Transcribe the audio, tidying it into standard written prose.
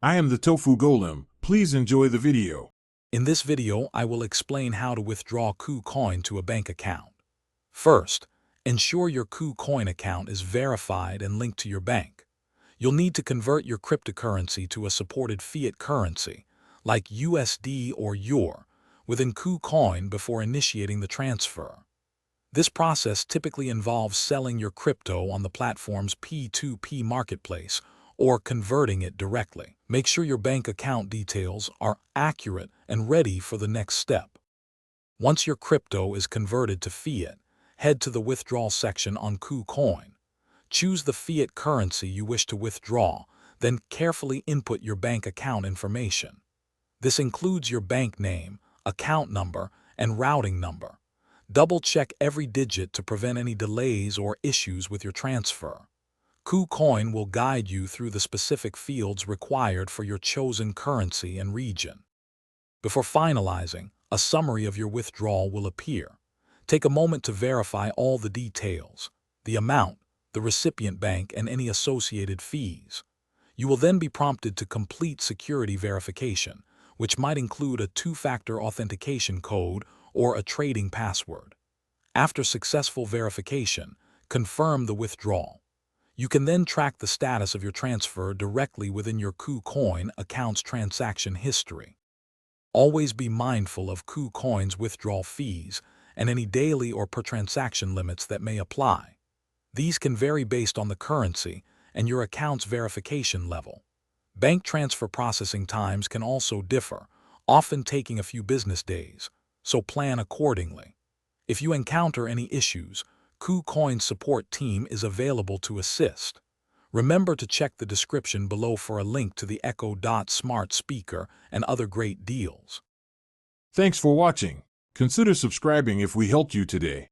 I am the Tofu Golem. Please enjoy the video. In this video, I will explain how to withdraw KuCoin to a bank account. First, ensure your KuCoin account is verified and linked to your bank. You'll need to convert your cryptocurrency to a supported fiat currency, like USD or EUR, within KuCoin before initiating the transfer. This process typically involves selling your crypto on the platform's P2P marketplace or converting it directly. Make sure your bank account details are accurate and ready for the next step. Once your crypto is converted to fiat, head to the withdrawal section on KuCoin. Choose the fiat currency you wish to withdraw, then carefully input your bank account information. This includes your bank name, account number, and routing number. Double-check every digit to prevent any delays or issues with your transfer. KuCoin will guide you through the specific fields required for your chosen currency and region. Before finalizing, a summary of your withdrawal will appear. Take a moment to verify all the details, the amount, the recipient bank, and any associated fees. You will then be prompted to complete security verification, which might include a two-factor authentication code or a trading password. After successful verification, confirm the withdrawal. You can then track the status of your transfer directly within your KuCoin account's transaction history. Always be mindful of KuCoin's withdrawal fees and any daily or per transaction limits that may apply. These can vary based on the currency and your account's verification level. Bank transfer processing times can also differ, often taking a few business days, so plan accordingly. If you encounter any issues, KuCoin's support team is available to assist. Remember to check the description below for a link to the Echo.Smart speaker and other great deals. Thanks for watching. Consider subscribing if we helped you today.